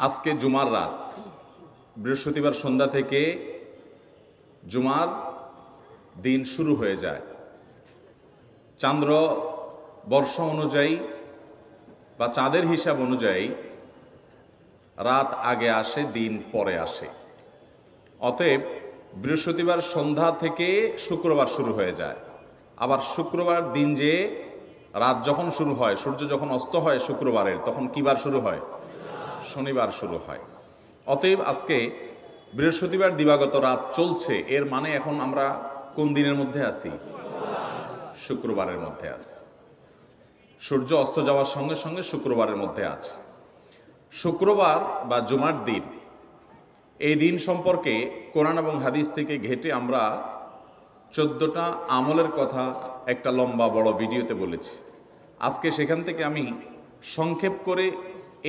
আজকে জুমার রাত, বৃহস্পতিবার সন্ধ্যা থেকে জুমার দিন শুরু হয়ে যায়। চান্দ্র বর্ষ অনুযায়ী বা চাঁদের হিসাব অনুযায়ী রাত আগে আসে, দিন পরে আসে। অতএব বৃহস্পতিবার সন্ধ্যা থেকে শুক্রবার শুরু হয়ে যায়। আবার শুক্রবার দিন যে রাত যখন শুরু হয়, সূর্য যখন অস্ত হয় শুক্রবারের, তখন কি বার শুরু হয়? শনিবার শুরু হয়। অতএব আজকে বৃহস্পতিবার দিবাগত রাত চলছে, এর মানে এখন আমরা কোন দিনের মধ্যে আছি? শুক্রবারের মধ্যে আছি। সূর্য অস্ত যাওয়ার সঙ্গে সঙ্গে শুক্রবারের মধ্যে আছে। শুক্রবার বা জুমার দিন, এই দিন সম্পর্কে কোরআন এবং হাদিস থেকে ঘেঁটে আমরা 14টা আমলের কথা একটা লম্বা বড় ভিডিওতে বলেছি। আজকে সেখান থেকে আমি সংক্ষেপ করে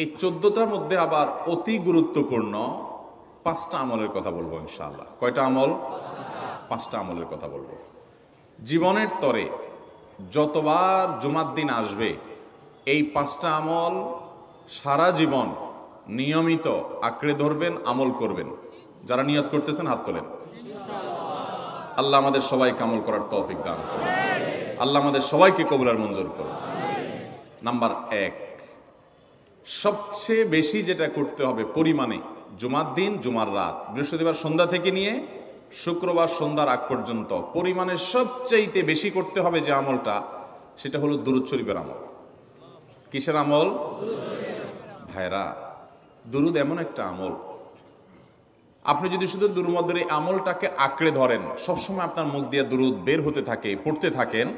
এই 14টার মধ্যে আবার অতি গুরুত্বপূর্ণ 5টা আমলের কথা বলবো ইনশাআল্লাহ। কয়টা আমল? 5টা আমলের কথা বলবো। জীবনের তরে যতবার জুমার দিন আসবে, এই 5টা আমল সারা জীবন নিয়মিত আঁকড়ে ধরবেন, আমল করবেন। যারা নিয়ত করতেছেন হাত তোলেন। আল্লাহ আমাদের সবাইকে আমল করার তৌফিক দান করুন। আল্লাহ আমাদের সবাইকে কবুল মঞ্জুর করুন। নাম্বার 1, সবচেয়ে বেশি যেটা করতে হবে পরিমাণে, জুমার দিন জুমার রাত বৃহস্পতিবার সন্ধ্যা থেকে নিয়ে শুক্রবার সন্ধ্যার আগ পর্যন্ত পরিমাণে সবচাইতে বেশি করতে হবে যে আমলটা, সেটা হলো দুরূদ শরীফের আমল। কিসের আমল? ভাইরা, দুরূদ এমন একটা আমল, আপনি যদি শুধু দুরূদের এই আমলটাকে আঁকড়ে ধরেন, সবসময় আপনার মুখ দিয়ে দুরূদ বের হতে থাকে, পড়তে থাকেন,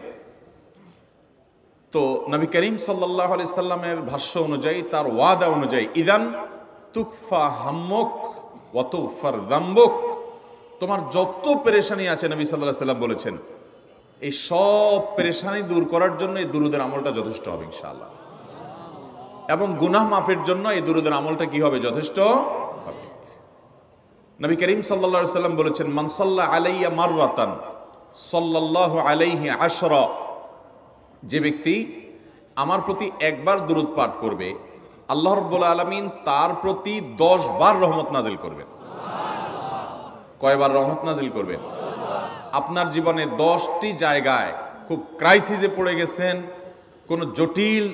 তো নবী করিম সাল্লাল্লাহু আলাইহি সাল্লামের ভাষ্য অনুযায়ী, তার ওয়াদা অনুযায়ী, ইদান তুকফা হাম্মুক ওয়া তুগফার যামবুক, তোমার যত পেরেশানি আছে নবী সাল্লাল্লাহু আলাইহি সাল্লাম বলেছেন, এই সব পেরেশানি দূর করার জন্য এই দুরূদের আমলটা যথেষ্ট হবে ইনশাআল্লাহ। এবং গুনাহ মাফের জন্য এই দুরূদের আমলটা কি হবে? যথেষ্ট হবে। নবী করিম সাল্লাল্লাহু আলাইহি সাল্লাম বলেছেন, মান সাল্লা আলাইয়া মাররাতান সাল্লাল্লাহু আলাইহি আশরা, যে ব্যক্তি আমার প্রতি একবার দুরূদ পাঠ করবে, আল্লাহ রাব্বুল আলামিন তার প্রতি 10 বার রহমত নাজিল করবেন। কয়বার রহমত নাজিল করবেন? আপনার জীবনে 10টি জায়গায় খুব ক্রাইসিসে পড়ে গেছেন, কোনো জটিল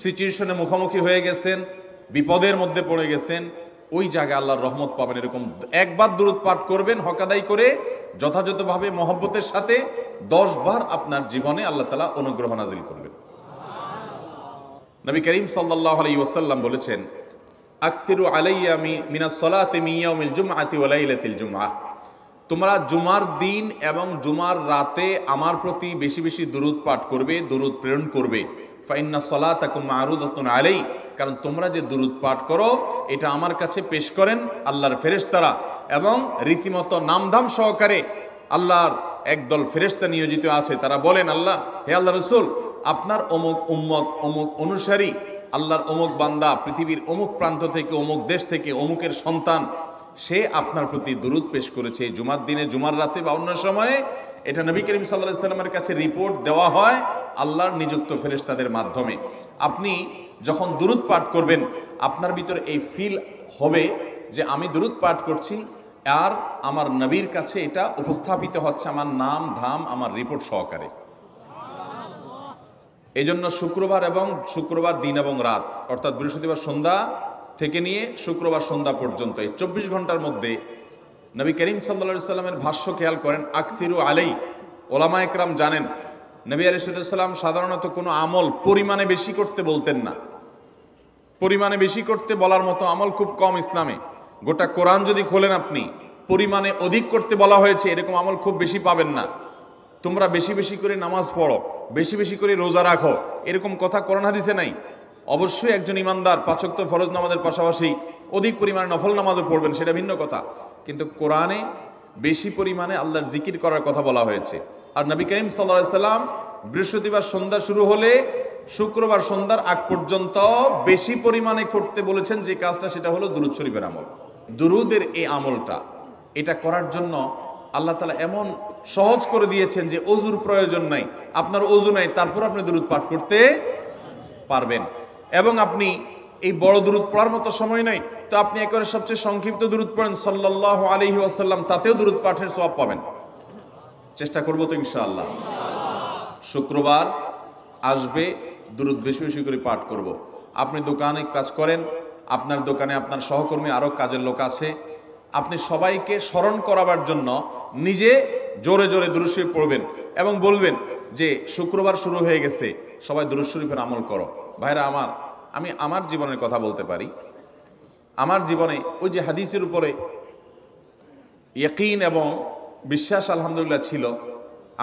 সিচুয়েশনে মুখোমুখি হয়ে গেছেন, বিপদের মধ্যে পড়ে গেছেন, ওই জায়গায় আল্লাহর রহমত পাবেন। এরকম একবার দুরূদ পাঠ করবেন হকাদাই করে, যথাযথভাবে মহব্বতের সাথে 10 বার আপনার জীবনে আল্লাহ তাআলা অনুগ্রহ নাজিল করবেন। নবী করিম সাল্লাল্লাহু আলাইহি ওয়াসাল্লাম বলেছেন, আকসিরু আলাইয়া মিনাস সালাতি মিন ইয়াউমিল জুমআতি ওয়া লাইলাতিল জুমআহ, তোমরা জুমার দিন এবং জুমার রাতে আমার প্রতি বেশি বেশি দুরূদ পাঠ করবে, দুরূদ প্রেরণ করবে। ফাইন্না সালাতাকুম মারুদাতুন আলাই, কারণ তোমরা যে দুরূদ পাঠ করো এটা আমার কাছে পেশ করেন আল্লাহর ফেরেশতারা, এবং রীতিমতো নামধাম সহকারে আল্লাহর একদল ফেরেশতা নিয়োজিত আছে। তারা বলেন, আল্লাহ, হে আল্লাহ রাসূল, আপনার অমুক উম্মত, অমুক অনুসারী, আল্লাহর অমুক বান্দা পৃথিবীর অমুক প্রান্ত থেকে, অমুক দেশ থেকে, অমুকের সন্তান, সে আপনার প্রতি দুরূদ পেশ করেছে জুমার দিনে, জুমার রাতে বা অন্য সময়ে। এটা নবী করিম সাল্লাল্লাহু আলাইহি সাল্লামের কাছে রিপোর্ট দেওয়া হয় আল্লাহর নিযুক্ত ফেরেশতাদের মাধ্যমে। আপনি যখন দুরূদ পাঠ করবেন, আপনার ভিতরে এই ফিল হবে যে আমি দুরূদ পাঠ করছি, আর আমার নবীর কাছে এটা উপস্থাপিত হচ্ছে আমার নাম ধাম, আমার রিপোর্ট সহকারে। এই জন্য শুক্রবার দিন এবং রাত, অর্থাৎ বৃহস্পতিবার সন্ধ্যা থেকে নিয়ে শুক্রবার সন্ধ্যা পর্যন্ত এই 24 ঘন্টার মধ্যে নবী করিম সাল্লাল্লাহু আলাইহি সাল্লামের ভাষ্য খেয়াল করেন, আকসিরু আলাই। ওলামা একরাম জানেন, নবী আলাইহিস সালাম সাধারণত কোনো আমল পরিমাণে বেশি করতে বলতেন না। পরিমাণে বেশি করতে বলার মতো আমল খুব কম ইসলামে। গোটা কোরআন যদি খোলেন আপনি, পরিমাণে অধিক করতে বলা হয়েছে এরকম আমল খুব বেশি পাবেন না। তোমরা বেশি বেশি করে নামাজ পড়ো, বেশি বেশি করে রোজা রাখো, এরকম কথা কোরআন হাদিসে নাই। অবশ্যই একজন ইমানদার 5 ওয়াক্ত ফরজ নামাজের পাশাপাশি অধিক পরিমাণে নফল নামাজও পড়বেন, সেটা ভিন্ন কথা। কিন্তু কোরআনে বেশি পরিমাণে আল্লাহর জিকির করার কথা বলা হয়েছে। আর নবী করিম সাল্লাল্লাহু আলাইহি সাল্লাম বৃহস্পতিবার সন্ধ্যা শুরু হলে শুক্রবার সন্ধ্যার আগ পর্যন্ত বেশি পরিমাণে করতে বলেছেন যে কাজটা, সেটা হলো দুরূদ শরীফের আমল। দুরূদের এই আমলটা, এটা করার জন্য আল্লাহ তাআলা এমন সহজ করে দিয়েছেন যে ওযুর প্রয়োজন নাই। আপনার ওযু নাই, তারপর আপনি দুরূদ পাঠ করতে পারবেন। এবং আপনি এই বড় দুরূদ পড়ার মতো সময় নাই, তো আপনি একবারে সবচেয়ে সংক্ষিপ্ত দুরূদ পড়েন সাল্লাল্লাহু আলাইহি ওয়াসাল্লাম, তাতেও দুরূদ পাঠের সওয়াব পাবেন। চেষ্টা করব তো ইনশাআল্লাহ। শুক্রবার আসবে, দুরূদ বেশি বেশি করে পাঠ করব। আপনি দোকানে কাজ করেন, আপনার দোকানে আপনার সহকর্মী আরও কাজের লোক আছে, আপনি সবাইকে স্মরণ করাবার জন্য নিজে জোরে জোরে দুরূদ শরীফ পড়বেন এবং বলবেন যে শুক্রবার শুরু হয়ে গেছে, সবাই দুরূদ শরীফের আমল করো। ভাইরা আমার, আমি আমার জীবনের কথা বলতে পারি। আমার জীবনে ওই যে হাদিসের উপরে ইয়াকিন এবং বিশ্বাস আলহামদুলিল্লাহ ছিল,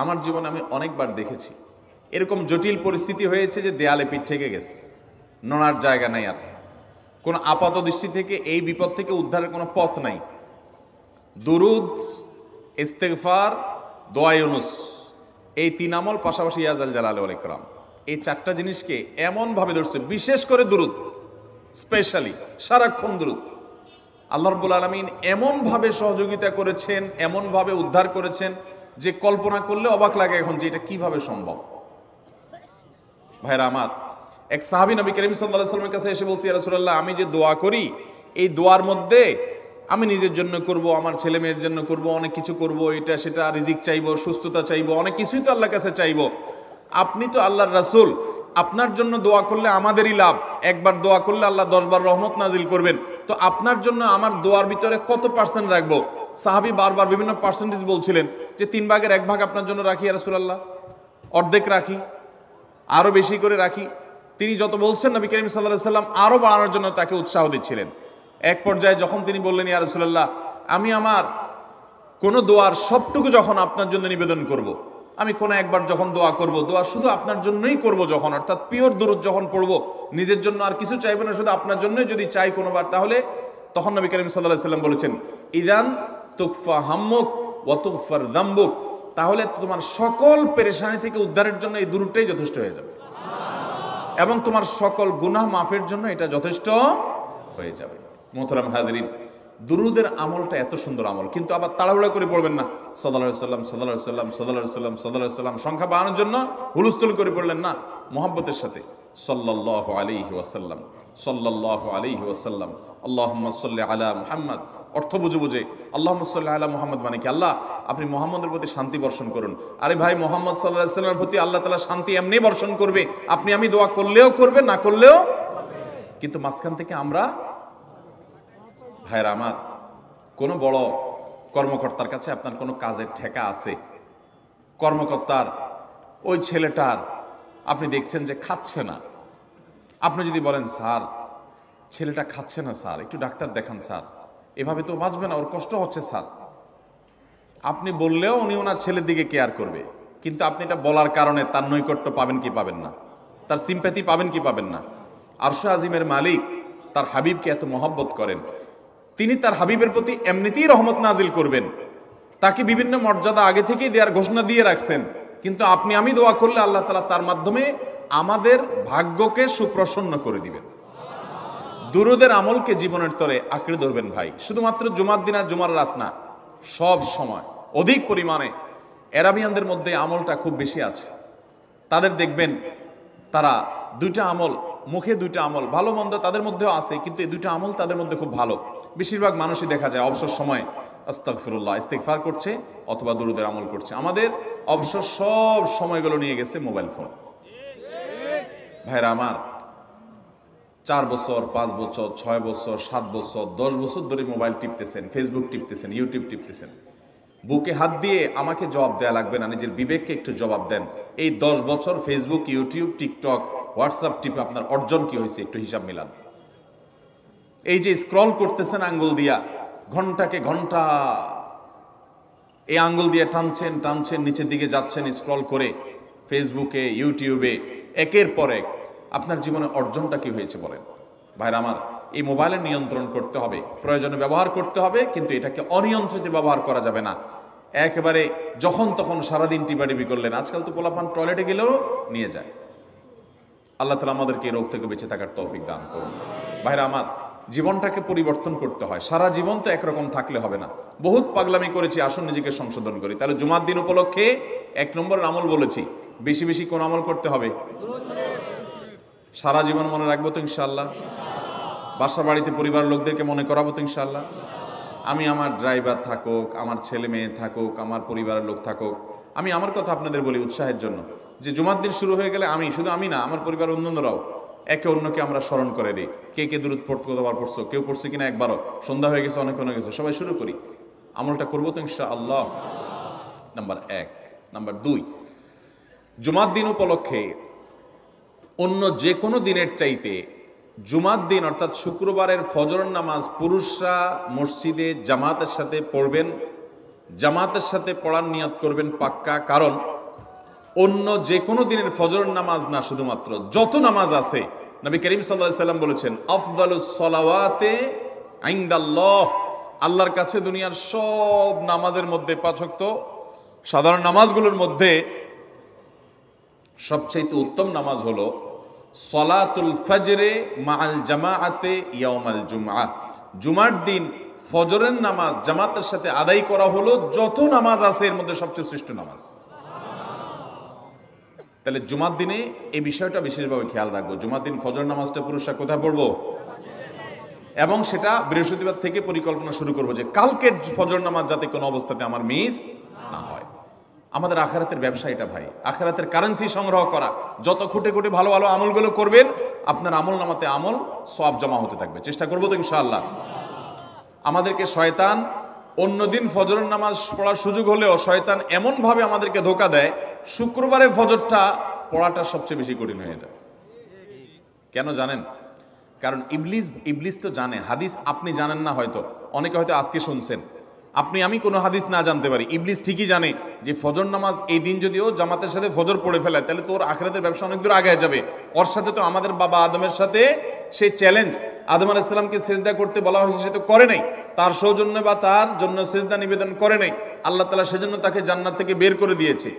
আমার জীবনে আমি অনেকবার দেখেছি এরকম জটিল পরিস্থিতি হয়েছে যে দেয়ালে পিঠ থেকে গেছে, নড়ার জায়গা নাই, আর কোনো আপাত দৃষ্টি থেকে এই বিপদ থেকে উদ্ধারের কোনো পথ নাই। দুরুদ, ইস্তেগফার, দোয়া ইউনুস, এই তিন আমল, পাশাপাশি ইয়াজাল জালাল ওয়াল ইকরাম, এই চারটা জিনিসকে এমনভাবে ধরছে, বিশেষ করে দুরুদ, স্পেশালি সারাক্ষণ দুরুদ। আল্লাহ রাব্বুল আলামিন এমনভাবে সহযোগিতা করেছেন, এমনভাবে উদ্ধার করেছেন যে কল্পনা করলে অবাক লাগে এখন যে এটা কিভাবে সম্ভব। ভাইরা আমার, এক সাহাবী নবী করিম সাল্লাল্লাহু আলাইহি ওয়াসাল্লামের কাছে এসে বলছে, ইয়া রাসূলুল্লাহ, আমি যে দোয়া করি, এই দোয়ার মধ্যে আমি নিজের জন্য করব, আমার ছেলে মেয়ের জন্য করব, অনেক কিছু করব, এটা সেটা, রিজিক চাইবো, সুস্থতা চাইবো, অনেক কিছুই তো আল্লাহর কাছে চাইবো। আপনি তো আল্লাহর রাসূল, আপনার জন্য দোয়া করলে আমাদেরই লাভ, একবার দোয়া করলে আল্লাহ 10 বার রহমত নাজিল করবেন, তো আপনার জন্য আমার দোয়ার ভিতরে কত পার্সেন্ট রাখবো? সাহাবী বারবার বিভিন্ন পার্সেন্টেজ বলছিলেন যে 3 ভাগের 1 ভাগ আপনার জন্য রাখি ইয়া রাসূলুল্লাহ, অর্ধেক রাখি, আরো বেশি করে রাখি। তিনি যত বলছেন নবী করিম সাল্লাল্লাহু আলাইহি ওয়াসাল্লাম আরো বাড়ানোর জন্য তাকে উৎসাহ দিচ্ছিলেন। এক পর্যায়ে যখন তিনি বললেন, ইয়া রাসূলুল্লাহ, আমি আমার কোন দোয়ার সবটুকু যখন আপনার জন্য নিবেদন করব, আমি কোন একবার যখন দোয়া করব, দোয়া শুধু আপনার জন্যই করব যখন, অর্থাৎ পিওর দুরূদ যখন পড়ব, নিজের জন্য আর কিছু চাইব না, শুধু আপনার জন্যই যদি চাই কোনোবার, তাহলে তখন নবী করিম সাল্লাল্লাহু আলাইহি ওয়াসাল্লাম বলেছেন, ইদান তুকফা হাম্মুক ওয়া তুগফার যামবুক, তাহলে তোমার সকল পেরেশানি থেকে উদ্ধারের জন্য এই দুরূদটাই যথেষ্ট হয়ে যাবে, এবং তোমার সকল গুনাহ মাফের জন্য এটা যথেষ্ট হয়ে যাবে। মোহতারাম হাজরিন, দুরুদের আমলটা এত সুন্দর আমল, কিন্তু আবার তাড়াহুড়া করে পড়বেন না, সাল্লাল্লাহু আলাইহি সাল্লাম সাল্লাল্লাহু আলাইহি সাল্লাম সাল্লাল্লাহু আলাইহি সাল্লাম সাল্লাল্লাহু আলাইহি সাল্লাম সংখ্যা বাড়ানোর জন্য হুলস্থুল করে পড়লেন না, মুহাব্বতের সাথে সাল্লাল্লাহু আলাইহি ওয়াসাল্লাম সাল্লাল্লাহু আলাইহি ওয়াসাল্লাম আল্লাহুম্মা সাল্লি আলা মুহাম্মদ, অর্থ বুঝে বুঝে আল্লাহুম্মা সাল্লি আলা মুহাম্মদ মানে কি, আল্লাহ আপনি মুহাম্মদের প্রতি শান্তি বর্ষণ করুন। আরে ভাই, মুহাম্মদ সাল্লাল্লাহু আলাইহি সাল্লামের প্রতি আল্লাহ তাআলা শান্তি এমনি বর্ষণ করবে, আপনি আমি দোয়া করলেও করবে, না করলেও, কিন্তু মাঝখান থেকে আমরা, ভাইরা আমার, কোনো বড় কর্মকর্তার কাছে আপনার কোনো কাজের ঠেকা আছে, কর্মকর্তার ওই ছেলেটার আপনি দেখছেন যে খাচ্ছে না, আপনি যদি বলেন, স্যার ছেলেটা খাচ্ছে না স্যার, একটু ডাক্তার দেখান স্যার, এভাবে তো বাঁচবে না, ওর কষ্ট হচ্ছে স্যার, আপনি বললেও উনি ওনার ছেলের দিকে কেয়ার করবে, কিন্তু আপনি এটা বলার কারণে তার নৈকট্য পাবেন কি পাবেন না, তার সিম্প্যাথি পাবেন কি পাবেন না। আরশ আজিমের মালিক তার হাবিবকে এত মহব্বত করেন, তিনি তার হাবিবের প্রতি এমনিতেই রহমত নাজিল করবেন, তাকে বিভিন্ন মর্যাদা আগে থেকেই দেওয়ার ঘোষণা দিয়ে রাখছেন, কিন্তু আপনি আমি দোয়া করলে আল্লাহ তাআলা তার মাধ্যমে আমাদের ভাগ্যকে সুপ্রসন্ন করে দিবেন। দুরুদের আমলকে জীবনের তরে আঁকড়ে ধরবেন ভাই, শুধুমাত্র জুমার দিন আর জুমার রাত না, সব সময় অধিক পরিমাণে। আরাবিয়ানদের মধ্যে আমলটা খুব বেশি আছে, তাদের দেখবেন তারা দুইটা আমল, মুখে দুইটা আমল, ভালো মন্দ তাদের মধ্যেও আছে, কিন্তু এই দুইটা আমল তাদের মধ্যে খুব ভালো। বেশিরভাগ মানুষই দেখা যায় অবসর সময় আস্তাগফিরুল্লাহ, ইস্তিগফার করছে অথবা দুরুদের আমল করছে। আমাদের অবসর সব সময়গুলো নিয়ে গেছে মোবাইল ফোন। ভাইরা আমার, 4 বছর 5 বছর 6 বছর 7 বছর 10 বছর ধরে মোবাইল টিপতেছেন, ফেসবুক টিপতেছেন, ইউটিউব টিপতেছেন, বুকে হাত দিয়ে আমাকে জবাব দেয়া লাগবে না, নিজের বিবেককে একটু জবাব দেন। এই 10 বছর ফেসবুক, ইউটিউব, টিকটক, হোয়াটসঅ্যাপ টিপে আপনার অর্জন কি হয়েছে একটু হিসাব মিলান। এই যে স্ক্রল করতেছেন আঙ্গুল দিয়া, ঘন্টাকে ঘন্টা এই আঙ্গুল দিয়ে টানছেন টানছেন, নিচের দিকে যাচ্ছেন স্ক্রল করে ফেসবুকে, ইউটিউবে, একের পর এক, আপনার জীবনে অর্জনটা কি হয়েছে বলেন। ভাইরা আমার, এই মোবাইলের নিয়ন্ত্রণ করতে হবে, প্রয়োজনে ব্যবহার করতে হবে, কিন্তু এটাকে অনিয়ন্ত্রিত ব্যবহার করা যাবে না। একেবারে যখন তখন সারাদিন টিপাটিপি করলেন, আজকাল তো পোলাপান টয়লেটে গেলেও নিয়ে যায়। আল্লাহ তাআলা আমাদেরকে এই রোগ থেকে বেঁচে থাকার তৌফিক দান করুন। ভাইরা আমার, জীবনটাকে পরিবর্তন করতে হয়, সারা জীবন তো একরকম থাকলে হবে না। বহুত পাগলামি করেছি, আসুন নিজেকে সংশোধন করি। তাহলে জুমার দিন উপলক্ষে 1 নম্বরের আমল বলেছি, বেশি বেশি কোন আমল করতে হবে? সারা জীবন মনে রাখবো তো ইনশাআল্লাহ। বাসা বাড়িতে পরিবারের লোকদেরকে মনে করাবো তো ইনশাআল্লাহ। আমি আমার ড্রাইভার থাকুক, আমার ছেলে মেয়ে থাকুক, আমার পরিবারের লোক থাকুক, আমি আমার কথা আপনাদের বলি উৎসাহের জন্য, যে জুমার দিন শুরু হয়ে গেলে শুধু আমি না, আমার পরিবার অন্যান্যরাও একে অন্যকে আমরা স্মরণ করে দিই। কে কে দুরূদ কতবার পড়ছো, কেউ পড়ছে কিনা একবারও, সন্ধ্যা হয়ে গেছে, অনেক হয়ে গেছে, সবাই শুরু করি, আমলটা করবো তো ইনশাআল্লাহ। নাম্বার 1। নাম্বার 2, জুমার দিন উপলক্ষে অন্য যে কোনো দিনের চাইতে জুমার দিন অর্থাৎ শুক্রবারের ফজর নামাজ পুরুষরা মসজিদে জামাতের সাথে পড়বেন, জামাতের সাথে পড়ার নিয়ত করবেন পাক্কা। কারণ অন্য যে কোনো দিনের ফজর নামাজ না, শুধুমাত্র যত নামাজ আছে, নবী করিম সাল্লাল্লাহু আলাইহি সাল্লাম বলেছেন আফদালুস সালাওয়াতে ইনদাল্লাহ, আল্লাহর কাছে দুনিয়ার সব নামাজের মধ্যে, 5 ওয়াক্ত সাধারণ নামাজগুলোর মধ্যে সবচেয়ে উত্তম নামাজ হলো সলাতুল ফজরে মাআল জামাআতে ইয়াউমাল জুমআ, জুমার দিন ফজরের নামাজ জামাতের সাথে আদায় করা হলো যত নামাজ আছে এর মধ্যে সবচেয়ে শ্রেষ্ঠ নামাজ। তাহলে জুমার দিনে এই বিষয়টা বিশেষভাবে খেয়াল রাখবো। জুমার দিন ফজর নামাজটা পুরুষরা কোথায় পড়বো, এবং সেটা বৃহস্পতিবার থেকে পরিকল্পনা শুরু করবো যে কালকের ফজর নামাজ যাতে কোনো অবস্থাতে আমার মিস না হয়। আমাদের আখিরাতের ব্যবসা এটা ভাই, আখিরাতের কারেন্সি সংগ্রহ করা। যত খুঁটে খুঁটে ভালো ভালো আমলগুলো করবেন, আপনার আমল নামাতে আমল সওয়াব জমা হতে থাকবে। চেষ্টা করবো তো ইনশাআল্লাহ। আমাদেরকে শয়তান অন্যদিন ফজরের নামাজ পড়ার সুযোগ হলেও শয়তান এমনভাবে আমাদেরকে ধোঁকা দেয়, শুক্রবারে ফজরটা পড়াটা সবচেয়ে বেশি কঠিন হয়ে যায়। কেন জানেন? কারণ ইবলিস তো জানে হাদিস, আপনি জানেন না, হয়তো অনেকে হয়তো আজকে শুনছেন, আমি কোনো হাদিস না জানতে পারি, ইবলিস ঠিকই জানে যে ফজর নামাজ এই দিন যদিও জামাতের সাথে ফজর পড়ে ফেলায়, তাহলে তোর আখিরাতের ব্যবসা অনেক দূর আগে যাবে। ওর সাথে তো আমাদের বাবা আদমের সাথে সেই চ্যালেঞ্জ, আদম আলাইহিস সালামকে সেজদা করতে বলা হয়েছে, সে তো করে নাই, তার সৌজন্য বা তার জন্য সেজদা নিবেদন করে নাই, আল্লাহ তাআলা সেজন্য তাকে জান্নাত থেকে বের করে দিয়েছে।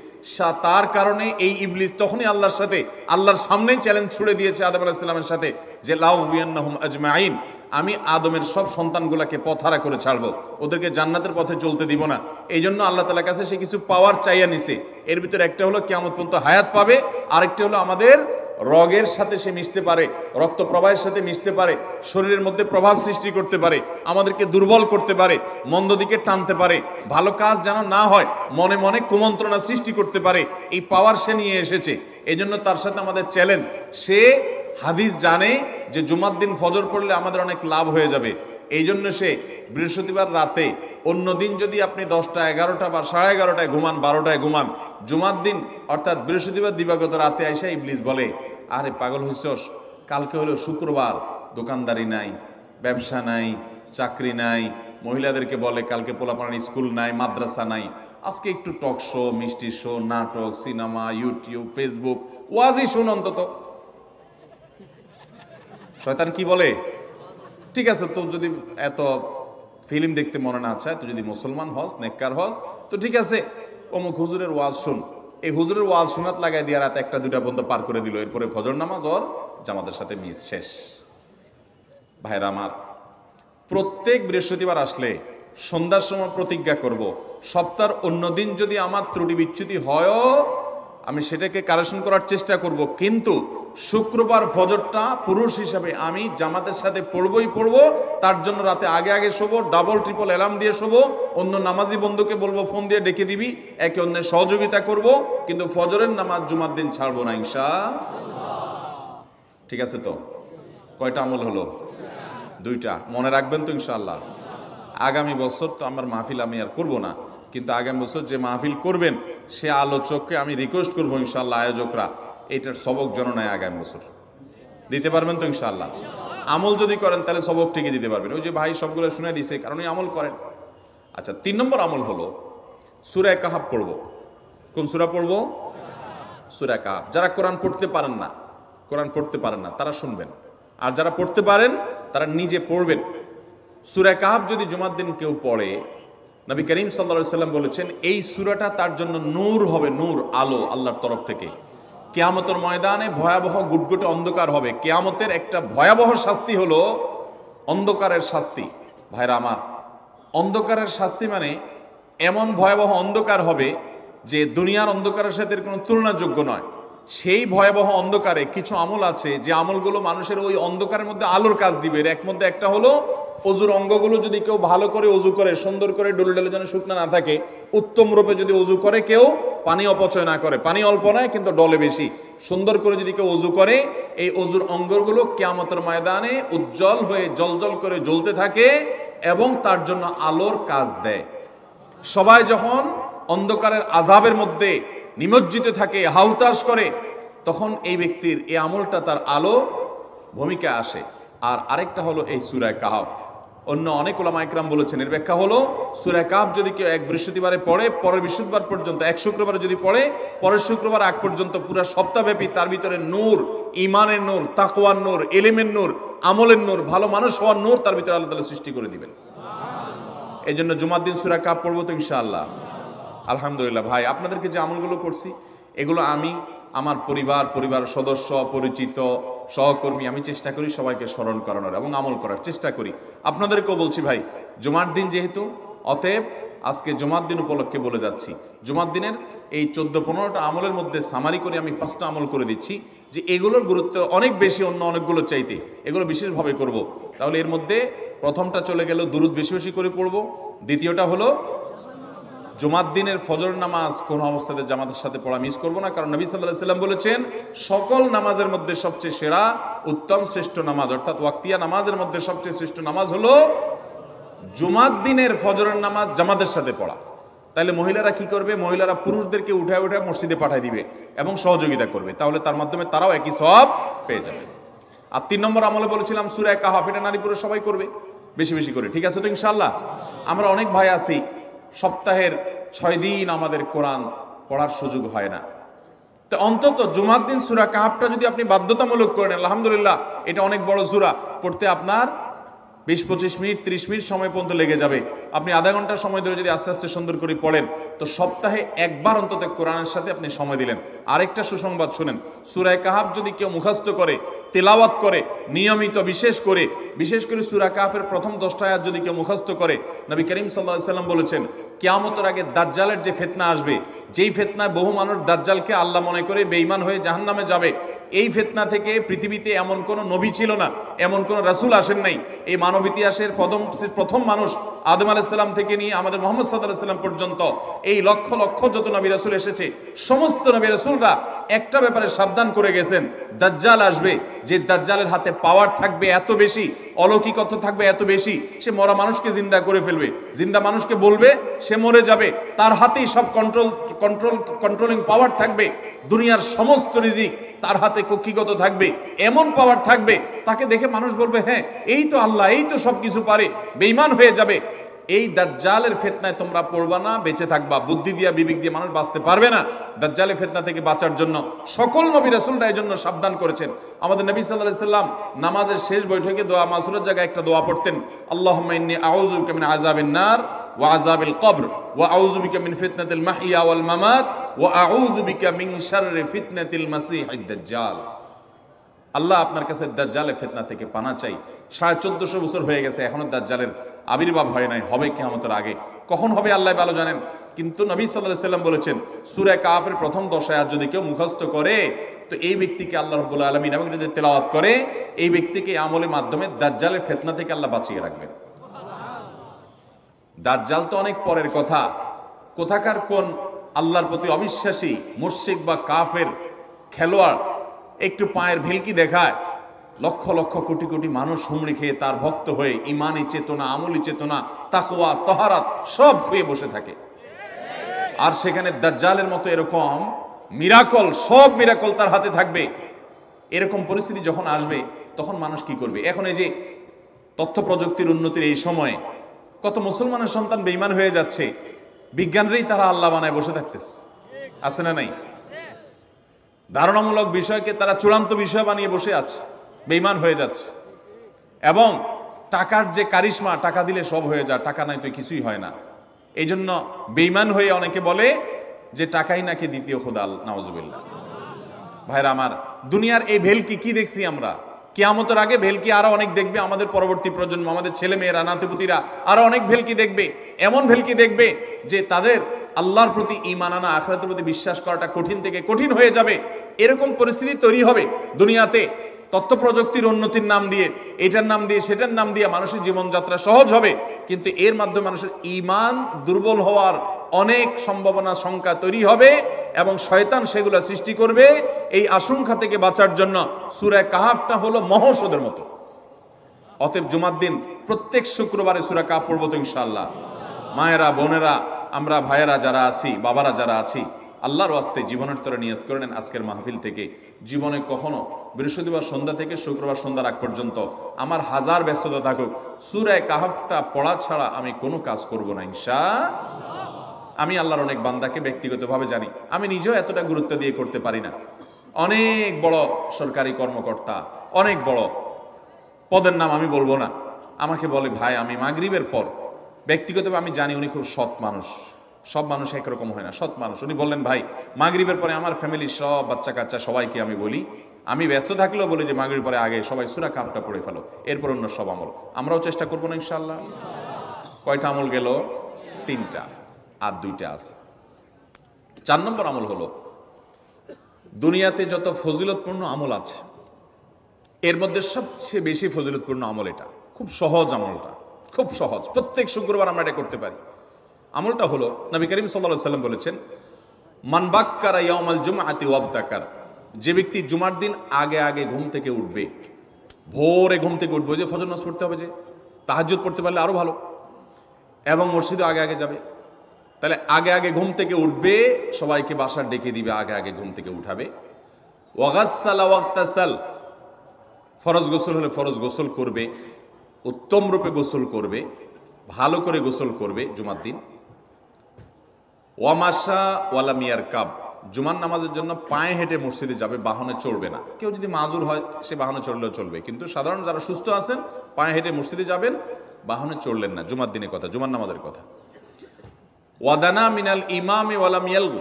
তার কারণে এই ইবলিস তখনই আল্লাহর সাথে, আল্লাহর সামনেই চ্যালেঞ্জ ছুড়ে দিয়েছে আদম আলাইহিস সালামের সাথে যে লা উবিয়ান্নাহুম আজমাইন, আমি আদমের সব সন্তানগুলোকে পথহারা করে ছাড়বো, ওদেরকে জান্নাতের পথে চলতে দিব না। এই জন্য আল্লাহ তাআলার কাছে সে কিছু পাওয়ার চাইয়া নিছে। এর ভিতরে একটা হলো কিয়ামত পর্যন্ত হায়াত পাবে, আরেকটা হলো আমাদের রগের সাথে সে মিশতে পারে, রক্ত প্রবাহের সাথে মিশতে পারে, শরীরের মধ্যে প্রভাব সৃষ্টি করতে পারে, আমাদেরকে দুর্বল করতে পারে, মন্দ দিকে টানতে পারে, ভালো কাজ যেন না হয় মনে মনে কুমন্ত্রণা সৃষ্টি করতে পারে। এই পাওয়ার সে নিয়ে এসেছে। এই জন্য তার সাথে আমাদের চ্যালেঞ্জ। সে হাদিস জানে যে জুমার দিন ফজর পড়লে আমাদের অনেক লাভ হয়ে যাবে। এই জন্য সে বৃহস্পতিবার রাতে, অন্য দিন যদি আপনি 10টা 11টা বা 11:30টায় ঘুমান, 12টায় ঘুমান, জুমার দিন অর্থাৎ বৃহস্পতিবার দিবাগত রাতে আইসা ইবলিস বলে, আরে পাগল হইছস, কালকে হলো শুক্রবার, দোকানদারি নাই, ব্যবসা নাই, চাকরি নাই, মহিলাদেরকে বলে কালকে পোলাপানের স্কুল নাই, মাদ্রাসা নাই, আজকে একটু টক শো, মিষ্টি শো, নাটক, সিনেমা, ইউটিউব, ফেসবুক, ওয়াজই শুন অন্তত। শয়তান কি বলে, ঠিক আছে তো যদি এত ফিল্ম দেখতে মনে না চায়, তো যদি মুসলমান হস, নেককার হস, তো ঠিক আছে অমুক হুজুরের ওয়াজ শুন। এই হুজুরের ওয়াজ শোনাত লাগাই দিয়ে রাত 1টা 2টা পর্যন্ত পার করে দিল। এরপরে ফজর নামাজ ওর জামাতের সাথে মিস শেষ। ভাইরা আমার, প্রত্যেক বৃহস্পতিবার আসলে সন্ধ্যার সময় প্রতিজ্ঞা করব, সপ্তাহের অন্য দিন যদি আমার ত্রুটি বিচ্যুতি হয়ও আমি সেটাকে কারেকশন করার চেষ্টা করব, কিন্তু শুক্রবার ফজরটা পুরুষ হিসাবে আমি জামাতের সাথে পড়বই পড়বো। তার জন্য রাতে আগে আগে শোবো, ডাবল ট্রিপল অ্যালার্ম দিয়ে শোবো, অন্য নামাজি বন্ধুকে বলবো ফোন দিয়ে ডেকে দিবি, একে অন্যের সহযোগিতা করব, কিন্তু ফজরের নামাজ জুমার দিন ছাড়বো না ইনশাআল্লাহ। ঠিক আছে তো? কয়টা আমল হলো? 2টা। মনে রাখবেন তো ইনশাআল্লাহ। আগামী বছর তো আমার মাহফিল আমি আর করব না, কিন্তু আগামী বছর যে মাহফিল করবেন সে আলোচককে আমি রিকোয়েস্ট করবো ইনশাআল্লাহ, আয়োজকরা এটার সবক জননায় আগামী বছর দিতে পারবেন তো ইনশাআল্লাহ। আমল যদি করেন তাহলে সবক ঠিকই দিতে পারবেন। ওই যে ভাই সবগুলো শুনে দিছে, কারণ এই আমল করেন। আচ্ছা, 3 নম্বর আমল হলো সূরা কাহাফ পড়বো। কোন সূরা পড়বো? সূরা কাহাফ। যারা কোরআন পড়তে পারেন না তারা শুনবেন, আর যারা পড়তে পারেন তারা নিজে পড়বেন। সূরা কাহাফ যদি জুমার দিন কেউ পড়ে, নবী করিম সাল্লাল্লাহু আলাইহি সাল্লাম বলেছেন এই সূরাটা তার জন্য নূর হবে, নূর, আলো আল্লাহর তরফ থেকে। কিয়ামতের ময়দানে ভয়াবহ গুটগুটে অন্ধকার হবে। কিয়ামতের একটা ভয়াবহ শাস্তি হলো অন্ধকারের শাস্তি। ভাইরা আমার, অন্ধকারের শাস্তি মানে এমন ভয়াবহ অন্ধকার হবে যে দুনিয়ার অন্ধকারের সাথে কোনো তুলনাযোগ্য নয়। সেই ভয়াবহ অন্ধকারে কিছু আমল আছে যে আমলগুলো মানুষের ওই অন্ধকারের মধ্যে আলোর কাজ দিবে। এর মধ্যে একটা হলো অজুর অঙ্গগুলো যদি কেউ ভালো করে অজু করে, সুন্দর করে ডলে ডলে যেন শুকনা না থাকে, উত্তম রূপে যদি অজু করে, কেউ পানি অপচয় না করে, পানি অল্প নয় কিন্তু ডলে বেশি, সুন্দর করে যদি কেউ অজু করে, এই অজুর অঙ্গগুলো কিয়ামতের ময়দানে উজ্জ্বল হয়ে জলজল করে জ্বলতে থাকে এবং তার জন্য আলোর কাজ দেয়। সবাই যখন অন্ধকারের আযাবের মধ্যে নিমজ্জিত থাকে, হাউতাশ করে, তখন এই ব্যক্তির এই আমলটা তার আলো ভূমিকা আসে। আর আরেকটা হলো এই সূরা কাহফ। অন্য অনেক উলামা ইকরাম বলেছেন এর ব্যাখ্যা হলো সূরা কাহফ যদি কেউ এক বৃহস্পতিবারে পড়ে, পরের বৃহস্পতিবার পর্যন্ত, এক শুক্রবারে যদি পড়ে, পরের শুক্রবার আগ পর্যন্ত পুরো সপ্তাহব্যাপী তার ভিতরে নূর, ঈমানের নূর, তাকওয়ার নূর, ইলমের নূর, আমলের নূর, ভালো মানুষ হওয়ার নূর তার ভিতরে আল্লাহ তাআলা সৃষ্টি করে দিবেন। এই জন্য জুমার দিন সূরা কাহফ পড়বো তো ইনশাআল্লাহ। আলহামদুলিল্লাহ ভাই, আপনাদেরকে যে আমলগুলো করছি এগুলো আমি, আমার পরিবার সদস্য, পরিচিত, সহকর্মী, আমি চেষ্টা করি সবাইকে স্মরণ করানোর এবং আমল করার চেষ্টা করি। আপনাদেরকেও বলছি ভাই, জুমার দিন যেহেতু, অতএব আজকে জুমার দিন উপলক্ষে বলে যাচ্ছি, জুমার দিনের এই 14-15টা আমলের মধ্যে সামারি করে আমি 5টা আমল করে দিচ্ছি যে এগুলোর গুরুত্ব অনেক বেশি অন্য অনেকগুলো চাইতে, এগুলো বিশেষভাবে করব। তাহলে এর মধ্যে প্রথমটা চলে গেল দুরুদ বেশি বেশি করে পড়ব। দ্বিতীয়টা হলো জুমার দিনের ফজর নামাজ কোন অবস্থাতে জামাতের সাথে পড়া মিস করব না, কারণ নবী সাল্লাল্লাহু আলাইহি সাল্লাম বলেছেন সকল নামাজের মধ্যে সবচেয়ে সেরা, উত্তম, শ্রেষ্ঠ নামাজ, অর্থাৎ ওয়াক্তিয়া নামাজের মধ্যে সবচেয়ে শ্রেষ্ঠ নামাজ হলো জুমার দিনের ফজরের নামাজ জামাতের সাথে পড়া। তাহলে মহিলারা কি করবে? মহিলারা পুরুষদেরকে উঠায় উঠায় মসজিদে পাঠিয়ে দিবে এবং সহযোগিতা করবে, তাহলে তার মাধ্যমে তারাও একই সওয়াব পেয়ে যাবে। আর 3 নম্বর আমলে বলেছিলাম সূরা কাহফ, এটা নারী পুরুষ সবাই করবে বেশি বেশি করে, ঠিক আছে তো ইনশাআল্লাহ? আমরা অনেক ভাই আছি সপ্তাহের 6 দিন আমাদের কোরআন পড়ার সুযোগ হয় না, তো অন্তত জুমার দিন সূরা কাহফটা যদি আপনি বাধ্যতামূলক করেন, আলহামদুলিল্লাহ, এটা অনেক বড় সূরা, পড়তে আপনার 20-25 মিনিট 30 মিনিট সময় পর্যন্ত লেগে যাবে। আপনি আধা ঘন্টা সময় ধরে যদি আস্তে আস্তে সুন্দর করে পড়েন, তো সপ্তাহে একবার অন্তত কোরআনের সাথে আপনি সময় দিলেন। আরেকটা সুসংবাদ শুনেন, সূরা কাহফ যদি কেউ মুখস্থ করে, তেলাওয়াত করে নিয়মিত, বিশেষ করে সূরা কাহফের প্রথম 10টা আয়াত যদি কেউ মুখস্থ করে, নবী করিম সাল্লাল্লাহু আলাইহি সাল্লাম বলেছেন কিয়ামতের আগে দাজ্জালের যে ফিতনা আসবে, যেই ফিতনায় বহু মানুষ দাজ্জালকে আল্লাহ মনে করে বেঈমান হয়ে জাহান্নামে যাবে, এই ফিতনা থেকে পৃথিবীতে এমন কোন নবী ছিল না, এমন কোন রাসূল আসেন নাই। এই মানব ইতিহাসের প্রথম মানুষ আদম আলাইহিস সালাম থেকে নিয়ে আমাদের মুহাম্মদ সাল্লাল্লাহু আলাইহি সাল্লাম পর্যন্ত এই লক্ষ লক্ষ যত নবী রাসূল এসেছে, সমস্ত নবী রাসূলরা একটা ব্যাপারে সাবধান করে গেছেন, দাজ্জাল আসবে, যে দাজ্জালের হাতে পাওয়ার থাকবে এত বেশি, অলৌকিকত্ব থাকবে এত বেশি, সে মরা মানুষকে জিন্দা করে ফেলবে, জিন্দা মানুষকে বলবে সে মরে যাবে, তার হাতেই সব কন্ট্রোলিং পাওয়ার থাকবে, দুনিয়ার সমস্ত রিজিক তার হাতে কক্ষিগত থাকবে, এমন পাওয়ার থাকবে তাকে দেখে মানুষ বলবে হ্যাঁ এই তো আল্লাহ, এই তো সবকিছু পারে, বেঈমান হয়ে যাবে। এই দাজ্জালের ফিতনায় তোমরা পড়বা না, বেঁচে থাকবা। বুদ্ধি দিয়া বিবেক দিয়ে মানুষ বাঁচতে পারবে না। দাজ্জালের ফিতনা থেকে বাঁচার জন্য সকল নবী রাসূলরা এই জন্য সাবধান করেছেন। আমাদের নবী সাল্লাল্লাহু আলাইহি সাল্লাম নামাজের শেষ বৈঠকে দোয়া মাসুরের জায়গায় একটা দোয়া পড়তেন, আল্লাহুম্মা ইন্নী আউযু বিকা মিন আযাবিন নার ওয়া আযাবিল কবর ওয়া আউযু বিকা মিন ফিতনাতিল মাহইয়া ওয়াল মামাত ওয়া আউযু বিকা মিন শাররি ফিতনাতিল মাসীহিদ দাজ্জাল। আল্লাহ আপনার কাছে দাজ্জালের ফিতনা থেকে পানা চাই। 1450 বছর হয়ে গেছে, এখনো দাজ্জালের আবির্ভাব হয় নাই, হবে কিয়ামতের আগে। কখন হবে আল্লাহ ভালো জানেন, কিন্তু নবী সাল্লাল্লাহু আলাইহি সাল্লাম বলেছেন সূরা কাহফের প্রথম 10 আয়াত যদি কেউ মুখস্থ করে, তো এই ব্যক্তিকে আল্লাহ রাব্বুল আলামিন এবং যদি তেলাওয়াত করে, এই ব্যক্তিকে আমলের মাধ্যমে দাজ্জালের ফিতনা থেকে আল্লাহ বাঁচিয়ে রাখবেন। দাজ্জাল তো অনেক পরের কথা, কোথাকার কোন আল্লাহর প্রতি অবিশ্বাসী মুশরিক বা কাফের খেলোয়াড় একটু পায়ের ভেলকি দেখায়, লক্ষ লক্ষ কোটি কোটি মানুষ হুমড়ি খেয়ে তার ভক্ত হয়ে ইমানি চেতনা, আমলি চেতনা, তাকওয়া, তাহারাত সব খুঁয়ে বসে থাকে। আর সেখানে দাজ্জালের মতো এরকম মিরাকল, সব মিরাকল তার হাতে থাকবে। এরকম পরিস্থিতি যখন আসবে তখন মানুষ কি করবে? এখন এই যে তথ্য প্রযুক্তির উন্নতির এই সময়ে কত মুসলমানের সন্তান বেঈমান হয়ে যাচ্ছে, বিজ্ঞানরেই তারা আল্লাহ বানায় বসে থাকতেছে, আছে না নাই? ধারণামূলক বিষয়কে তারা চূড়ান্ত বিষয় বানিয়ে বসে আছে, বেঈমান হয়ে যাচ্ছে। এবং টাকার যে কারিশমা, টাকা দিলে সব হয়ে যায়, টাকা নাই তো কিছুই হয় না। এই জন্য বেঈমান হয়ে অনেকে বলে যে টাকাই নাকি দ্বিতীয় খোদা, নাউজুবিল্লাহ। ভাইরা আমার, দুনিয়ার এই ভেলকি কি দেখছি আমরা? কিয়ামতের আগে ভেলকি আরো অনেক দেখবে আমাদের পরবর্তী প্রজন্ম, আমাদের ছেলে মেয়েরা, নাতিপুতিরা আরো অনেক ভেলকি দেখবে। এমন ভেলকি দেখবে যে তাদের আল্লাহর প্রতি ঈমান আনা, আখিরাতের প্রতি বিশ্বাস করাটা কঠিন থেকে কঠিন হয়ে যাবে। এরকম পরিস্থিতি তৈরি হবে দুনিয়াতে। তথ্য প্রযুক্তির উন্নতির নাম দিয়ে, এটার নাম দিয়ে, সেটার নাম দিয়ে মানুষের জীবনযাত্রা সহজ হবে, কিন্তু এর মাধ্যমে মানুষের ঈমান দুর্বল হওয়ার অনেক সম্ভাবনা, সংখ্যা তৈরি হবে এবং শয়তান সেগুলো সৃষ্টি করবে। এই আশঙ্কা থেকে বাঁচার জন্য সূরা কাহাফটা হলো মহৌষধের মতো। অতএব জুমার দিন প্রত্যেক শুক্রবারে সূরা কাহাফ পড়ব তো ইনশাআল্লাহ। মায়েরা, বোনেরা, আমরা ভাইয়েরা যারা আছি, বাবারা যারা আছি, আল্লাহর ওয়াস্তে জীবনের তরে নিয়ত করে নেন আজকের মাহফিল থেকে, জীবনে কখনো বৃহস্পতিবার সন্ধ্যা থেকে শুক্রবার সন্ধ্যার আগ পর্যন্ত আমার হাজার ব্যস্ততা থাকুক, সূরা কাহাফটা পড়া ছাড়া আমি কোনো কাজ করব না ইনশাআল্লাহ। আমি আল্লাহর অনেক বান্দাকে ব্যক্তিগতভাবে জানি, আমি নিজেও এতটা গুরুত্ব দিয়ে করতে পারি না। অনেক বড় সরকারি কর্মকর্তা, অনেক বড় পদের নাম আমি বলবো না, আমাকে বলে ভাই আমি মাগরিবের পর, ব্যক্তিগতভাবে আমি জানি উনি খুব সৎ মানুষ, সব মানুষ একরকম হয় না, সৎ মানুষ। উনি বললেন ভাই মাগরিবের পরে আমার ফ্যামিলির সব বাচ্চা কাচ্চা সবাইকে আমি বলি, আমি ব্যস্ত থাকলেও বলি যে মাগরিবের পরে আগে সবাই সূরা কাহাফটা পড়ে ফেলো, এরপর অন্য সব আমল। আমরাও চেষ্টা করবো না ইনশাআল্লাহ। কয়টা আমল গেল? 3টা, আর 2টা আছে। 4 নম্বর আমল হলো, দুনিয়াতে যত ফজিলতপূর্ণ আমল আছে এর মধ্যে সবচেয়ে বেশি ফজিলতপূর্ণ আমল এটা। খুব সহজ আমলটা, খুব সহজ, প্রত্যেক শুক্রবার আমরা এটা করতে পারি। আমলটা হলো, নবী করিম সাল্লাল্লাহু আলাইহি ওয়াসাল্লাম বলেছেন, মান বাক্কারা ইয়াউমাল জুমআতি ওয়াবতাকার, যে ব্যক্তি জুমার দিন আগে আগে ঘুম থেকে উঠবে, ভোরে ঘুম থেকে উঠবে, যে ফজর নামাজ পড়তে হবে, যে তাহাজ্জুদ পড়তে পারলে আরো ভালো, এবং মসজিদে আগে আগে যাবে, তাহলে আগে আগে ঘুম থেকে উঠবে, সবাইকে বাসার ডেকে দিবে, আগে আগে ঘুম থেকে উঠাবে। ওয়াগাসসালা ওয়াগতাসাল, ফরজ গোসল হলে ফরজ গোসল করবে, উত্তম রূপে গোসল করবে, ভালো করে গোসল করবে জুমার দিন। ওয়ামাশা ওয়ালাম ইয়ারকাব, জুমার নামাজের জন্য পায়ে হেঁটে মসজিদে যাবে, বাহনে চড়বে না। কেউ যদি মাজুর হয় সে বাহনে চড়লেও চলবে, কিন্তু সাধারণ যারা সুস্থ আছেন পায়ে হেঁটে মসজিদে যাবেন, বাহনে চড়লেন না। জুমার দিনের কথা, জুমার নামাজের কথা। ওয়াদানা মিনাল ইমামে ওয়ালাম ইয়ালগু,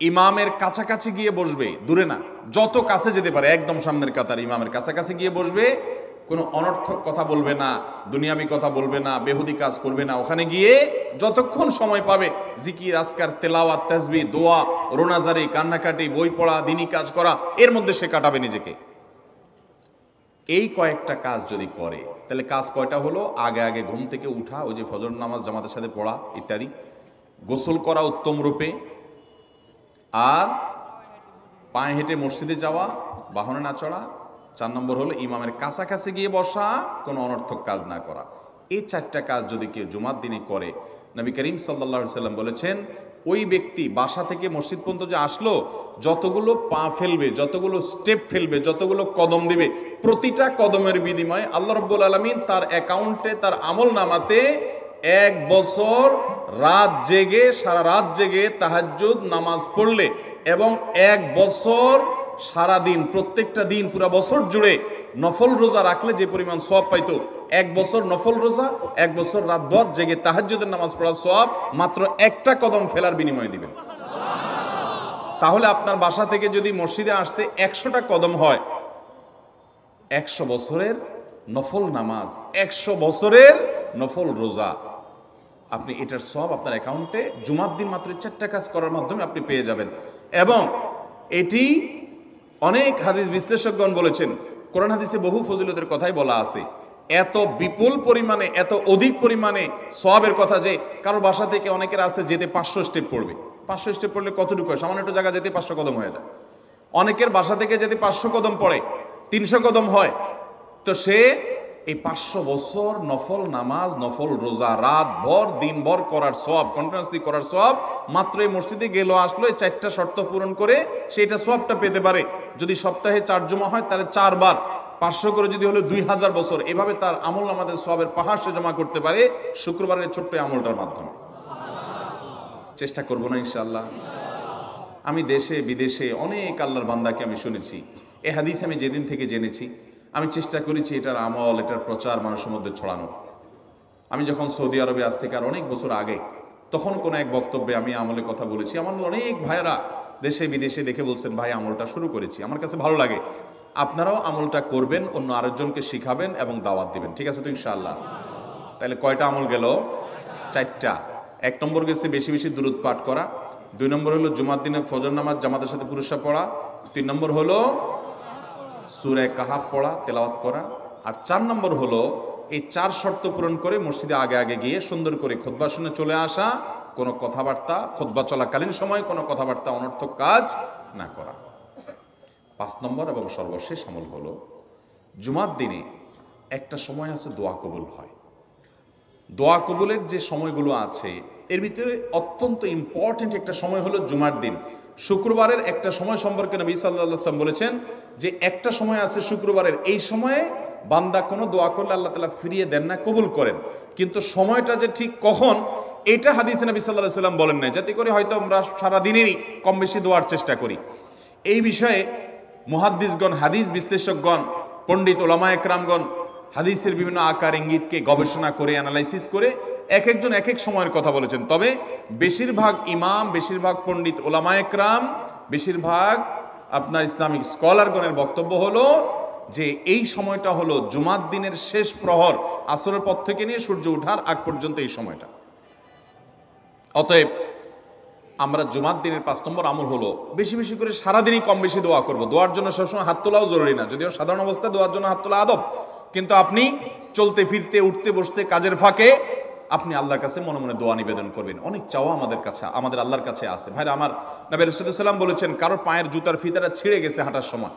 ইমামের কাছাকাছি গিয়ে বসবে, দূরে না, যত কাছে যেতে পারে, একদম সামনের কাতার ইমামের কাছাকাছি গিয়ে বসবে, কোনো অনর্থক কথা বলবে না, দুনিয়াবি কথা বলবে না, বেহুদি কাজ করবে না। ওখানে গিয়ে যতক্ষণ সময় পাবে জিকির, আজকার, তেলাওয়াত, তাসবিহ, দোয়া, রোনাজারি, কান্নাকাটি, বই পড়া, দিনী কাজ করা, এর মধ্যে সে কাটাবে নিজেকে। এই কয়েকটা কাজ যদি করে, তাহলে কাজ কয়টা হলো? আগে আগে ঘুম থেকে উঠা, ওই যে ফজর নামাজ জামাতের সাথে পড়া ইত্যাদি, গোসল করা উত্তম রূপে, আর পায়ে হেঁটে মসজিদে যাওয়া, বাহনে না চড়া। 4 নম্বর হলো ইমামের কাছাকাছি গিয়ে বসা, কোনো অনর্থক কাজ না করা। এই 4টা কাজ যদি কেউ জুমার দিনে করে, নবী করিম সাল্লাল্লাহু আলাইহি সাল্লাম বলেছেন, ওই ব্যক্তি বাসা থেকে মসজিদ পর্যন্ত যে আসলো, যতগুলো পা ফেলবে, যতগুলো স্টেপ ফেলবে, যতগুলো কদম দিবে, প্রতিটা কদমের বিনিময়ে আল্লাহ রাব্বুল আলামিন তার অ্যাকাউন্টে, তার আমল নামাতে 1 বছর রাত জেগে, সারা রাত জেগে তাহাজ্জুদ নামাজ পড়লে, এবং 1 বছর সারা দিন, প্রত্যেকটা দিন পুরা বছর জুড়ে নফল রোজা রাখলে যে পরিমাণ সওয়াব পাইতো, 1 বছর নফল রোজা, 1 বছর রাত ভর জেগে তাহাজ্জুদের নামাজ পড়ার সওয়াব মাত্র একটা কদম ফেলার বিনিময়ে দিবেন। তাহলে আপনার বাসা থেকে যদি মসজিদে আসতে 100টা কদম হয়, 100 বছরের নফল নামাজ, 100 বছরের নফল রোজা, আপনি এটার সওয়াব আপনার অ্যাকাউন্টে জুমার দিন মাত্র 4টা কাজ করার মাধ্যমে আপনি পেয়ে যাবেন। এবং এটি অনেক হাদিস বিশ্লেষকগণ বলেছেন, কোরআন হাদিসে বহু ফজিলতের কথাই বলা আছে, এত বিপুল পরিমাণে, এত অধিক পরিমাণে সওয়াবের কথা যে কারো বাসা থেকে অনেকের আছে যেতে 500 স্টেপ পড়বে। 500 স্টেপ পড়লে কতটুকু হয়? সামান্য একটু জায়গা যেতে 500 কদম হয়ে যায়। অনেকের বাসা থেকে যেতে 500 কদম পড়ে, 300 কদম হয়। তো সে এই 500 বছর নফল নামাজ, নফল রোজা, রাত ভর দিন ভর করার সওয়াব, কন্টিনিউয়াসলি করার সওয়াব মাত্র এই মসজিদে গেল আসলো, এই 4টা শর্ত পূরণ করে সেইটা সওয়াবটা পেতে পারে। যদি সপ্তাহে 4 জমা হয় তাহলে 4 বার 500 করে যদি হলো 2000 বছর, এভাবে তার আমল নামাজের সওয়াবের পাহাড় সে জমা করতে পারে শুক্রবারের ছোট্ট আমলটার মাধ্যমে। চেষ্টা করবো না ইনশাআল্লাহ? আমি দেশে বিদেশে অনেক আল্লাহর বান্দাকে আমি শুনেছি, এ হাদিস আমি যেদিন থেকে জেনেছি, আমি চেষ্টা করেছি এটার আমল, এটার প্রচার মানুষের মধ্যে ছড়ানো। আমি যখন সৌদি আরবে আজ থেকে আর অনেক বছর আগে, তখন কোনো এক বক্তব্যে আমি আমলের কথা বলেছি। আমার অনেক ভাইয়েরা দেশে বিদেশে দেখে বলছেন, ভাই আমলটা শুরু করেছি, আমার কাছে ভালো লাগে, আপনারাও আমলটা করবেন, অন্য আরেকজনকে শিখাবেন এবং দাওয়াত দিবেন। ঠিক আছে তো ইনশাআল্লাহ? তাহলে কয়টা আমল গেল? 4টা। 1 নম্বর গেছে বেশি বেশি দুরূদ পাঠ করা, 2 নম্বর হলো জুমার দিনে ফজর নামাজ জামাতের সাথে পুরুষরা পড়া, 3 নম্বর হলো সূরা কাহাফ পড়া, তেলাওয়াত করা, আর 4 নম্বর হলো এই 4 শর্ত পূরণ করে মসজিদে আগে আগে গিয়ে সুন্দর করে খুতবা শুনে চলে আসা, কোনো কথাবার্তা খুতবা চলাকালীন সময় কোনো কথাবার্তা অনর্থক কাজ না করা। 5 নম্বর এবং সর্বশেষ আমল হলো জুমার দিনে একটা সময় আছে দোয়া কবুল হয়। দোয়া কবুলের যে সময়গুলো আছে এর ভিতরে অত্যন্ত ইম্পর্টেন্ট একটা সময় হলো জুমার দিন। শুক্রবারের একটা সময় সম্পর্কে নবী সাল্লাল্লাহু আলাইহি ওয়াসাল্লাম বলেছেন যে একটা সময় আছে শুক্রবারের, এই সময়ে বান্দা কোনো দোয়া করলে আল্লাহ তাআলা ফিরিয়ে দেন না, কবুল করেন। কিন্তু সময়টা যে ঠিক কখন এটা হাদিসে নবী সাল্লাল্লাহু আলাইহি ওয়াসাল্লাম বলেন নাই, যাতে করে হয়তো আমরা সারা দিনেরই কম বেশি দোয়ার চেষ্টা করি। এই বিষয়ে মুহাদ্দিসগণ, হাদিস বিশ্লেষকগণ, পণ্ডিত ওলামায়ে কেরামগণ হাদিসের বিভিন্ন আকার ইঙ্গিতকে গবেষণা করে অ্যানালাইসিস করে এক একজন এক এক সময়ের কথা বলেছেন। তবে বেশিরভাগ ইমাম, বেশিরভাগ পণ্ডিত ওলামায়ে কেরাম, বেশিরভাগ আপনার ইসলামিক স্কলারগণের বক্তব্য হলো যে এই সময়টা হলো জুমার দিনের শেষ প্রহর, আসরের পর থেকে নিয়ে সূর্য ওঠার আগ পর্যন্ত এই সময়টা। অতএব আমরা জুমার দিনের 5 নম্বর আমল হলো বেশি বেশি করে সারাদিনই কম বেশি দোয়া করব। দোয়ার জন্য সবসময় হাত তোলাও জরুরি না, যদিও সাধারণ অবস্থায় দোয়ার জন্য হাত তোলা আদব, কিন্তু আপনি চলতে ফিরতে, উঠতে বসতে, কাজের ফাঁকে আপনি আল্লাহর কাছে মনে মনে দোয়া নিবেদন করবেন। অনেক চাওয়া আমাদের কাছে, আমাদের আল্লাহর কাছে আছে। ভাইরা আমার, নবী রাসূলুল্লাহ সাল্লাল্লাহু আলাইহি ওয়াসাল্লাম বলেছেন কারোর পায়ের জুতার ফিতাটা ছিঁড়ে গেছে হাঁটার সময়,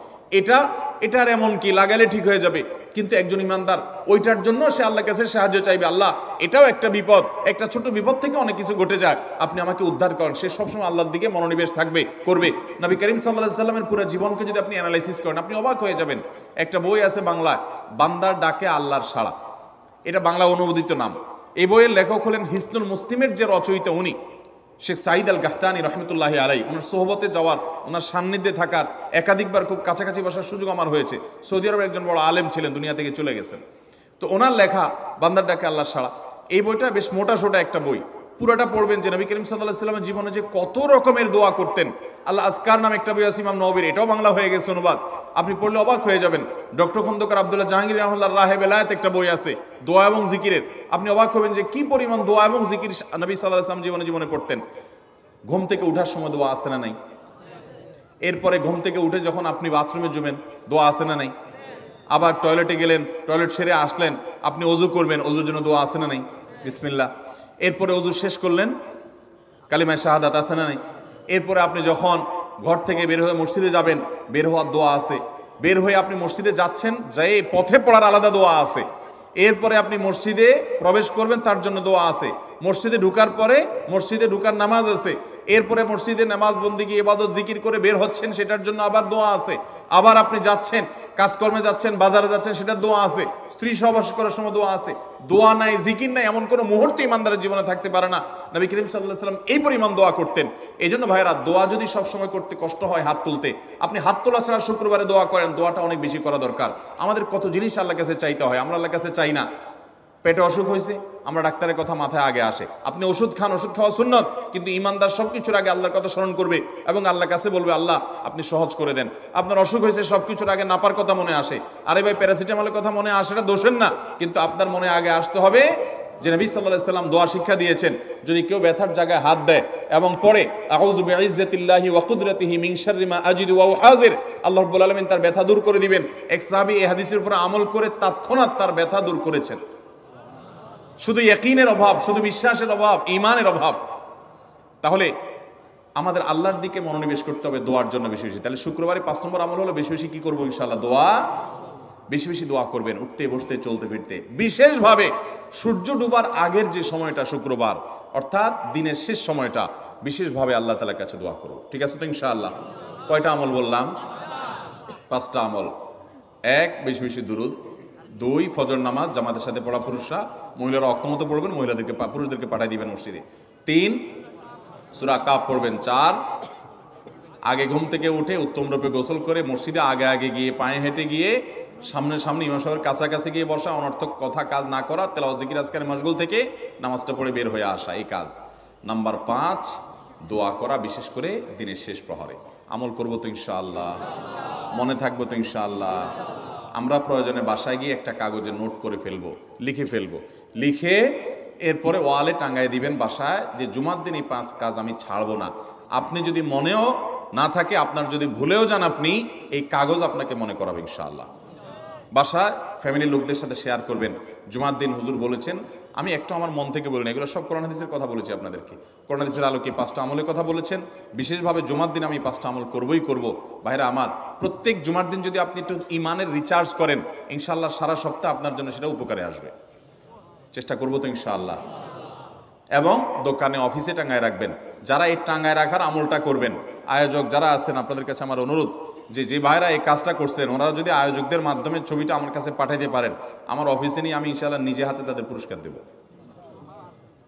এটার এমন কি লাগালে ঠিক হয়ে যাবে, কিন্তু একজন ইমানদার ওইটার জন্য সে আল্লাহর কাছে সাহায্য চাইবে, আল্লাহ এটাও একটা বিপদ, একটা ছোট বিপদ থেকে অনেক কিছু ঘটে যায়, আপনি আমাকে উদ্ধার করেন। সে সবসময় আল্লাহর দিকে মনোনিবেশ করবে। নবী করিম সাল্লাল্লাহু আলাইহি ওয়াসাল্লামের পুরো জীবনকে যদি আপনি অ্যানালাইসিস করেন আপনি অবাক হয়ে যাবেন। একটা বই আছে বাংলায়, বান্দার ডাকে আল্লাহর সাড়া, এটা বাংলা অনুবাদিত নাম। এই বইয়ের লেখক হলেন হিসনুল মুসলিমের যে রচয়িতা উনি শেখ সাঈদ আল গাহতানি রহমতুল্লাহি আলাইহি। ওনার সোহবতে যাওয়ার, ওনার সান্নিধ্যে থাকার, একাধিকবার খুব কাছাকাছি বসার সুযোগ আমার হয়েছে। সৌদি আরবের একজন বড় আলেম ছিলেন, দুনিয়া থেকে চলে গেছেন। তো ওনার লেখা বান্দার ডাকে আল্লাহর সাড়া, এই বইটা বেশ মোটা সোটা একটা বই। পুরোটা পড়বেন যে নবী করিম সাল্লাল্লাহু আলাইহি ওয়াসাল্লামের জীবনে যে কত রকমের দোয়া করতেন। আল্লাহ আজকার নামে একটা বই আছে ইমাম নববীর, এটাও বাংলা হয়ে গেছে অনুবাদ, আপনি পড়লে অবাক হয়ে যাবেন। ডক্টর খন্দকার আব্দুল্লাহ জাহাঙ্গীর রাহমাতুল্লাহ রাহে বেলায়েত একটা বই আছে দোয়া এবং জিকিরের, আপনি অবাক হবেন যে কি পরিমাণ দোয়া এবং জিকির নবী সাল্লাল্লাহু আলাইহি ওয়াসাল্লাম জীবনে পড়তেন। ঘুম থেকে উঠার সময় দোয়া আছে না নাই? এরপরে ঘুম থেকে উঠে যখন আপনি বাথরুমে যাবেন দোয়া আছে না নাই? আবার টয়লেটে গেলেন, টয়লেট সেরে আসলেন, আপনি ওযু করবেন, ওযুর জন্য দোয়া আছে না নাই? বিসমিল্লাহ। এরপরে ওযু শেষ করলেন, কালিমায়ে শাহাদাত আছে না নাই? এরপরে আপনি যখন ঘর থেকে বের হয়ে মসজিদে যাবেন, বের হওয়ার দোয়া আছে। বের হয়ে আপনি মসজিদে যাচ্ছেন, যাই পথে পড়ার আলাদা দোয়া আছে। এরপরে আপনি মসজিদে প্রবেশ করবেন, তার জন্য দোয়া আছে। মসজিদে ঢুকার পরে মসজিদে ঢুকার নামাজ আছে। এরপরে মসজিদে নামাজ বন্দিগি ইবাদত জিকির করে বের হচ্ছেন, সেটার জন্য আবার দোয়া আছে। আবার আপনি যাচ্ছেন, কাজকর্মে যাচ্ছেন, বাজারে যাচ্ছেন, সেটার দোয়া আছে। স্ত্রী সহবাস করার সময় দোয়া আছে। দোয়া নাই, জিকির নাই, এমন কোনো মুহূর্তে ইমানদারের জীবনে থাকতে পারে না। নবী করিম সাল্লাল্লাহু আলাইহি ওয়াসাল্লাম এই পরিমাণ দোয়া করতেন। এই জন্য ভাইয়েরা, দোয়া যদি সবসময় করতে কষ্ট হয় হাত তুলতে, আপনি হাত তোলা ছাড়া শুক্রবারে দোয়া করেন, দোয়াটা অনেক বেশি করা দরকার। আমাদের কত জিনিস আল্লাহর কাছে চাইতে হয়, আমরা আল্লাহর কাছে চাই না। পেটে অসুখ হয়েছে, আমরা ডাক্তারের কথা মাথায় আগে আসে, আপনি ওষুধ খান, ওষুধ খাওয়া সুন্নত, কিন্তু ইমানদার সবকিছুর আগে আল্লাহর কথা স্মরণ করবে এবং আল্লাহর কাছে বলবে আল্লাহ আপনি সহজ করে দেন। আপনার অসুখ হয়েছে, সবকিছুর আগে নাপার কথা মনে আসে, আরে ভাই প্যারাসিটামলের কথা মনে আসে, এটা দোষের না, কিন্তু আপনার মনে আগে আসতে হবে যে নবী সাল্লাল্লাহু আলাইহি ওয়াসাল্লাম দোয়া শিক্ষা দিয়েছেন, যদি কেউ ব্যথার জায়গায় হাত দেয় এবং পড়ে আউযু বিইজ্জাতিল্লাহি ওয়া কুদরাতিহি মিন শাররি মা আজিদু ওয়া হাজির, আল্লাহ রাব্বুল আলামিন তার ব্যথা দূর করে দিবেন। এক সাহাবী এই হাদিসের উপর আমল করে তৎক্ষণাৎ তার ব্যথা দূর করেছেন। শুধু ইয়াকিনের অভাব, শুধু বিশ্বাসের অভাব, ঈমানের অভাব। তাহলে আমাদের আল্লাহর দিকে মনোনিবেশ করতে হবে দোয়ার জন্য বেশি বেশি। তাহলে শুক্রবারে 5 নম্বর আমল হলো বেশি বেশি কি করবো ইনশাআল্লাহ? দোয়া, বেশি বেশি দোয়া করবেন, উঠতে বসতে চলতে ফিরতে। বিশেষভাবে সূর্য ডুবার আগের যে সময়টা শুক্রবার, অর্থাৎ দিনের শেষ সময়টা, বিশেষভাবে আল্লাহ তাআলার কাছে দোয়া করব। ঠিক আছে তো ইনশাআল্লাহ? কয়টা আমল বললাম? 5টা আমল। 1, বেশি বেশি দুরুদ। 2, ফজর নামাজ জামাতের সাথে পড়া পুরুষরা, মহিলারা অক্তমতো পড়বেন, পুরুষদেরকে পাঠিয়ে দিবেন মসজিদে। 3, সূরা কাফ পড়বেন। 4, আগে ঘুম থেকে উঠে উত্তম রূপে গোসল করে মসজিদে আগে আগে গিয়ে পায়ে হেঁটে গিয়ে সামনে ইমাম সাহেবের কাছাকাছি গিয়ে বসা, অনর্থক কথা কাজ না করা, তেলাওয়াত জিকির আজকারে মশগুল থেকে নামাজটা পড়ে বের হয়ে আসা, এই কাজ। নাম্বার 5, দোয়া করা, বিশেষ করে দিনের শেষ প্রহরে। আমল করবো তো ইনশাআল্লাহ? মনে থাকবো তো ইনশাআল্লাহ? আমরা প্রয়োজনে বাসায় গিয়ে একটা কাগজে নোট করে ফেলবো, লিখে ফেলবো, লিখে এরপরে ওয়ালে টাঙ্গায় দিবেন বাসায় যে জুমার দিন এই 5 কাজ আমি ছাড়বো না। আপনি যদি মনেও না থাকে, আপনার যদি ভুলেও যান, আপনি এই কাগজ আপনাকে মনে করাবে ইনশাআল্লাহ। বাসায় ফ্যামিলির লোকদের সাথে শেয়ার করবেন। জুমার দিন হুজুর বলেছেন, আমি একটু আমার মন থেকে বলিনি, এগুলো সব কোরআন হাদিসের কথা বলেছি আপনাদেরকে। কোরআন হাদিসের আলোকে 5টা আমলের কথা বলেছেন, বিশেষভাবে জুমার দিন আমি 5টা আমল করবই করব। ভাইরা আমার, প্রত্যেক জুমার দিন যদি আপনি একটু ইমানের রিচার্জ করেন, ইনশাআল্লাহ সারা সপ্তাহ আপনার জন্য সেটা উপকারে আসবে। চেষ্টা করবো তো ইনশাআল্লাহ। এবং দোকানে অফিসে টাঙায় রাখবেন। যারা এই টাঙায় রাখার আমলটা করবেন, আয়োজক যারা আছেন, আপনাদের কাছে আমার অনুরোধ, যে ভাইরা এই কাজটা করছেন, ওনারা যদি আয়োজকদের মাধ্যমে ছবিটা আমার কাছে পাঠাইতে পারেন, আমার অফিসে নিয়ে আমি ইনশাআল্লাহ নিজে হাতে তাদের পুরস্কার দেব।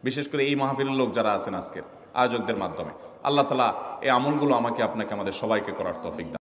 বিশেষ করে এই মাহফিলের লোক যারা আছেন আজকের, আয়োজকদের মাধ্যমে। আল্লাহ তাআলা এই আমলগুলো আমাকে আপনাকে আমাদের সবাইকে করার তৌফিক দান।